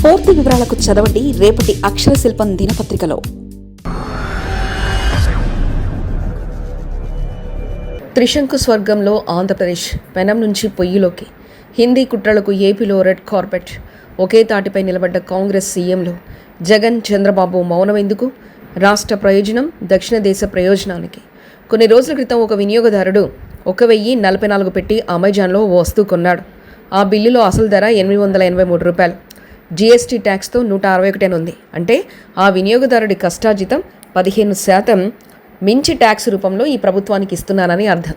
పూర్తి వివరాలకు చదవండి రేపటి అక్షర శిల్పం దినపత్రికలో. త్రిశంకు స్వర్గంలో ఆంధ్రప్రదేశ్, పెనం నుంచి పొయ్యిలోకి, హిందీ కుట్రలకు ఏపీలో రెడ్ కార్పెట్, ఒకే తాటిపై నిలబడ్డ కాంగ్రెస్ సీఎంలు జగన్, చంద్రబాబు మౌనం ఎందుకు? రాష్ట్ర ప్రయోజనం దక్షిణ దేశ ప్రయోజనానికి. కొన్ని రోజుల క్రితం ఒక వినియోగదారుడు 1044 పెట్టి అమెజాన్లో ఓ వస్తువు కొన్నాడు. ఆ బిల్లులో అసలు ధర $883. జీఎస్టీ ట్యాక్స్తో 161 ఉంది. అంటే ఆ వినియోగదారుడి కష్టార్జితం 15% మించి ట్యాక్స్ రూపంలో ఈ ప్రభుత్వానికి ఇస్తున్నానని అర్థం.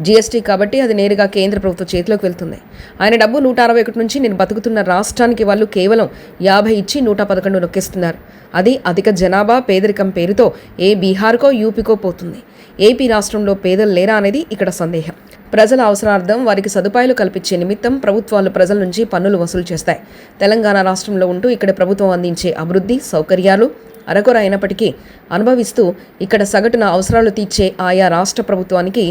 జీఎస్టీ కాబట్టి అది నేరుగా కేంద్ర ప్రభుత్వ చేతిలోకి వెళ్తుంది. ఆయన డబ్బు 161 నుంచి నేను బతుకుతున్న రాష్ట్రానికి వాళ్ళు కేవలం 50 ఇచ్చి 111 నొక్కిస్తున్నారు. అది అధిక జనాభా పేదరికం పేరుతో ఏ బీహార్కో యూపీకో పోతుంది. ఏపీ రాష్ట్రంలో పేదలు లేరా అనేది ఇక్కడ సందేహం. ప్రజల అవసరార్థం వారికి సదుపాయాలు కల్పించే నిమిత్తం ప్రభుత్వాలు ప్రజల నుంచి పన్నులు వసూలు చేస్తాయి. తెలంగాణ రాష్ట్రంలో ఉంటూ ఇక్కడ ప్రభుత్వం అందించే అభివృద్ధి సౌకర్యాలు అరకొర అయినప్పటికీ అనుభవిస్తూ ఇక్కడ సగటున అవసరాలు తీర్చే ఆయా రాష్ట్ర ప్రభుత్వానికి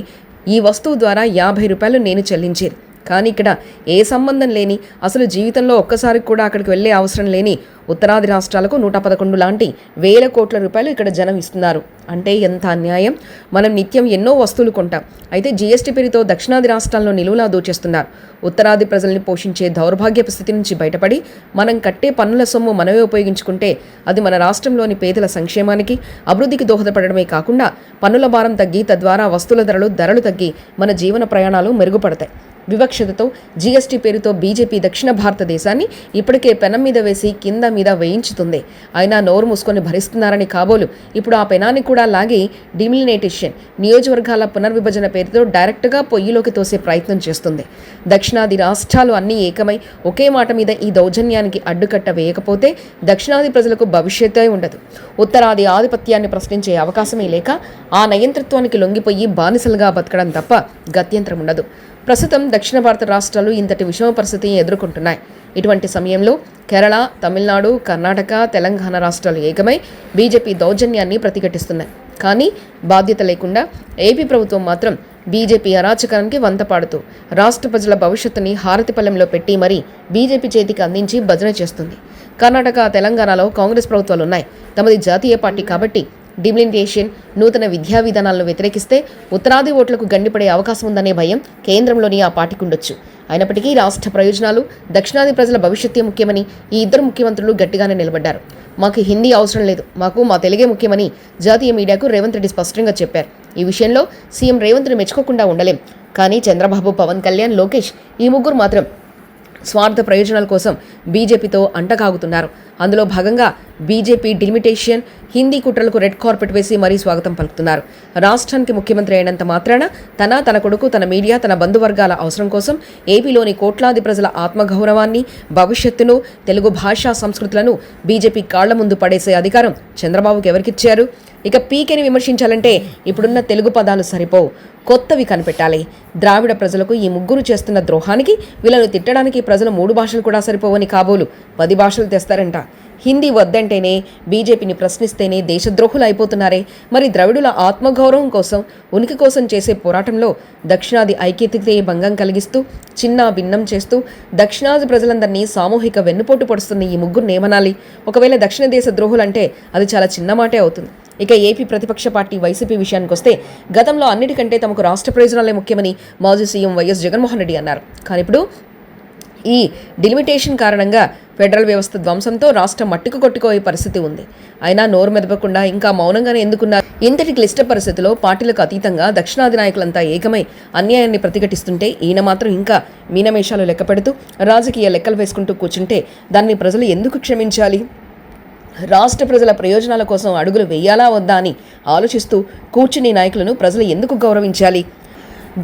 ఈ వస్తువు ద్వారా $50 నేను చెల్లించేది. కానీ ఇక్కడ ఏ సంబంధం లేని, అసలు జీవితంలో ఒక్కసారి కూడా అక్కడికి వెళ్ళే అవసరం లేని ఉత్తరాది రాష్ట్రాలకు 111 లాంటి వేల కోట్ల రూపాయలు ఇక్కడ జనం ఇస్తున్నారు. అంటే ఎంత అన్యాయం! మనం నిత్యం ఎన్నో వస్తువులు కొంటాం. అయితే జీఎస్టీ పేరుతో దక్షిణాది రాష్ట్రాల్లో నిలువులా దోచేస్తున్నారు. ఉత్తరాది ప్రజల్ని పోషించే దౌర్భాగ్యపు స్థితి నుంచి బయటపడి మనం కట్టే పన్నుల సొమ్ము మనమే ఉపయోగించుకుంటే అది మన రాష్ట్రంలోని పేదల సంక్షేమానికి, అభివృద్ధికి దోహదపడమే కాకుండా పన్నుల భారం తగ్గి తద్వారా వస్తువుల ధరలు తగ్గి మన జీవన ప్రయాణాలు మెరుగుపడతాయి. వివక్షతతో జీఎస్టీ పేరుతో బీజేపీ దక్షిణ భారతదేశాన్ని ఇప్పటికే పెనం మీద వేసి కింద మీద వేయించుతుంది. అయినా నోరు మూసుకొని భరిస్తున్నారని కాబోలు ఇప్పుడు ఆ పెనాన్ని కూడా లాగి డిమిలినేటేషన్, నియోజకవర్గాల పునర్విభజన పేరుతో డైరెక్ట్గా పొయ్యిలోకి తోసే ప్రయత్నం చేస్తుంది. దక్షిణాది రాష్ట్రాలు అన్నీ ఏకమై ఒకే మాట మీద ఈ దౌర్జన్యానికి అడ్డుకట్ట వేయకపోతే దక్షిణాది ప్రజలకు భవిష్యత్తే ఉండదు. ఉత్తరాది ఆధిపత్యాన్ని ప్రశ్నించే అవకాశమే లేక ఆ నియంతృత్వానికి లొంగిపోయి బానిసలుగా బతకడం తప్ప గత్యంతరం ఉండదు. ప్రస్తుతం దక్షిణ భారత రాష్ట్రాలు ఇంతటి విషమ పరిస్థితిని ఎదుర్కొంటున్నాయి. ఇటువంటి సమయంలో కేరళ, తమిళనాడు, కర్ణాటక, తెలంగాణ రాష్ట్రాలు ఏకమై బీజేపీ దౌర్జన్యాన్ని ప్రతిఘటిస్తున్నాయి. కానీ బాధ్యత లేకుండా ఏపీ ప్రభుత్వం మాత్రం బీజేపీ అరాచకానికి వంతపాడుతూ రాష్ట్ర ప్రజల భవిష్యత్తుని హారతి పల్లెంలో పెట్టి మరీ బీజేపీ చేతికి అందించి భజన చేస్తుంది. కర్ణాటక, తెలంగాణలో కాంగ్రెస్ ప్రభుత్వాలు ఉన్నాయి. తమది జాతీయ పార్టీ కాబట్టి డిమిలిటేషన్, నూతన విద్యా విధానాలను వ్యతిరేకిస్తే ఉత్తరాది ఓట్లకు గండిపడే అవకాశం ఉందనే భయం కేంద్రంలోని ఆ పార్టీకి ఉండొచ్చు. అయినప్పటికీ రాష్ట్ర ప్రయోజనాలు, దక్షిణాది ప్రజల భవిష్యత్తే ముఖ్యమని ఈ ఇద్దరు ముఖ్యమంత్రులు గట్టిగానే నిలబడ్డారు. మాకు హిందీ అవసరం లేదు, మాకు మా తెలుగే ముఖ్యమని జాతీయ మీడియాకు రేవంత్ రెడ్డి స్పష్టంగా చెప్పారు. ఈ విషయంలో సీఎం రేవంత్ను మెచ్చుకోకుండా ఉండలేం. కానీ చంద్రబాబు, పవన్ కళ్యాణ్, లోకేష్ ఈ ముగ్గురు మాత్రం స్వార్థ ప్రయోజనాల కోసం బీజేపీతో అంటకాగుతున్నారు. అందులో భాగంగా బీజేపీ డిలిమిటేషన్, హిందీ కుట్రలకు రెడ్ కార్పెట్ వేసి మరీ స్వాగతం పలుకుతున్నారు. రాష్ట్రానికి ముఖ్యమంత్రి అయినంత మాత్రాన తన కొడుకు, తన మీడియా, తన బంధువర్గాల అవసరం కోసం ఏపీలోని కోట్లాది ప్రజల ఆత్మగౌరవాన్ని, భవిష్యత్తును, తెలుగు భాషా సంస్కృతులను బీజేపీ కాళ్ల ముందు పడేసే అధికారం చంద్రబాబుకి ఎవరికిచ్చారు? ఇక పీకేని విమర్శించాలంటే ఇప్పుడున్న తెలుగు పదాలు సరిపోవు, కొత్తవి కనిపెట్టాలి. ద్రావిడ ప్రజలకు ఈ ముగ్గురు చేస్తున్న ద్రోహానికి, వీళ్ళను తిట్టడానికి ప్రజలు 3 భాషలు కూడా సరిపోవని కాబోలు 10 భాషలు తెస్తారంట. హిందీ వద్దంటేనే, బీజేపీని ప్రశ్నిస్తేనే దేశద్రోహులు అయిపోతున్నారే. మరి ద్రవిడుల ఆత్మగౌరవం కోసం, ఉనికి కోసం చేసే పోరాటంలో దక్షిణాది ఐక్యతకి భంగం కలిగిస్తూ, చిన్న భిన్నం చేస్తూ దక్షిణాది ప్రజలందరినీ సామూహిక వెన్నుపోటు పొడుస్తున్న ఈ ముగ్గురు ఏమనాలి? ఒకవేళ దక్షిణ దేశ ద్రోహులంటే అది చాలా చిన్న మాటే అవుతుంది. ఇక ఏపీ ప్రతిపక్ష పార్టీ వైసీపీ విషయానికి వస్తే గతంలో అన్నిటికంటే తమకు రాష్ట్ర ప్రయోజనాలే ముఖ్యమని మాజీ సీఎం వైఎస్ జగన్మోహన్ రెడ్డి అన్నారు. కానీ ఇప్పుడు ఈ డిలిమిటేషన్ కారణంగా ఫెడరల్ వ్యవస్థ ధ్వంసంతో రాష్ట్రం మట్టికి కొట్టుకోయే పరిస్థితి ఉంది. అయినా నోరు మెదపకుండా ఇంకా మౌనంగానే ఎందుకున్నారు? ఇంతటి క్లిష్ట పరిస్థితిలో పార్టీలకు అతీతంగా దక్షిణాది నాయకులంతా ఏకమై అన్యాయాన్ని ప్రతిఘటిస్తుంటే ఈయన మాత్రం ఇంకా మీనమేషాలు లెక్క పెడుతూ రాజకీయ లెక్కలు వేసుకుంటూ కూర్చుంటే దాన్ని ప్రజలు ఎందుకు క్షమించాలి? రాష్ట్ర ప్రజల ప్రయోజనాల కోసం అడుగులు వేయాలా వద్దా అని ఆలోచిస్తూ కూర్చుని నాయకులను ప్రజలు ఎందుకు గౌరవించాలి?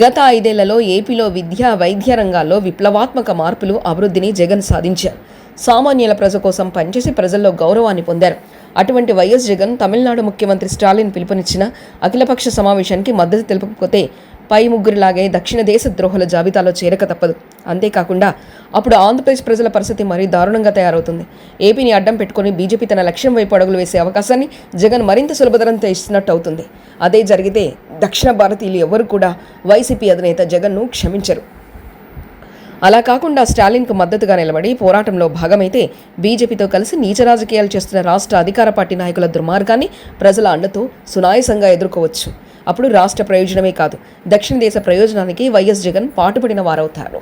గత 5 ఏళ్లలో ఏపీలో విద్యా, వైద్య రంగాల్లో విప్లవాత్మక మార్పులు, అభివృద్ధిని జగన్ సాధించారు. సామాన్యుల ప్రజల కోసం పనిచేసి ప్రజల్లో గౌరవాన్ని పొందారు. అటువంటి వైఎస్ జగన్ తమిళనాడు ముఖ్యమంత్రి స్టాలిన్ పిలుపునిచ్చిన అఖిలపక్ష సమావేశానికి మద్దతు తెలుపకపోతే పై ముగ్గురిలాగే దక్షిణ దేశ ద్రోహుల జాబితాలో చేరక తప్పదు. అంతేకాకుండా అప్పుడు ఆంధ్రప్రదేశ్ ప్రజల పరిస్థితి మరీ దారుణంగా తయారవుతుంది. ఏపీని అడ్డం పెట్టుకుని బీజేపీ తన లక్ష్యం వైపు అడుగులు వేసే అవకాశాన్ని జగన్ మరింత సులభతరం చేస్తున్నట్టు అవుతుంది. అదే జరిగితే దక్షిణ భారతీయులు ఎవరు కూడా వైసీపీ అధినేత జగన్ను క్షమించరు. అలా కాకుండా స్టాలిన్కు మద్దతుగా నిలబడి పోరాటంలో భాగమైతే బీజేపీతో కలిసి నీచ రాజకీయాలు చేస్తున్న రాష్ట్ర అధికార పార్టీ నాయకుల దుర్మార్గాన్ని ప్రజల అండతో సునాయాసంగా ఎదుర్కోవచ్చు. అప్పుడు రాష్ట్ర ప్రయోజనమే కాదు, దక్షిణ దేశ ప్రయోజనానికి వైఎస్ జగన్ పాటుపడిన వారవుతారు.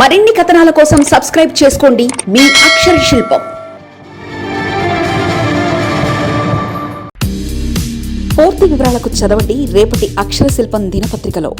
మరిన్ని కథనాల కోసం సబ్స్క్రైబ్ చేసుకోండి మీ అక్షర శిల్పం. పూర్తి వివరాలకు చదవండి రేపటి అక్షర శిల్పం దినపత్రికలో.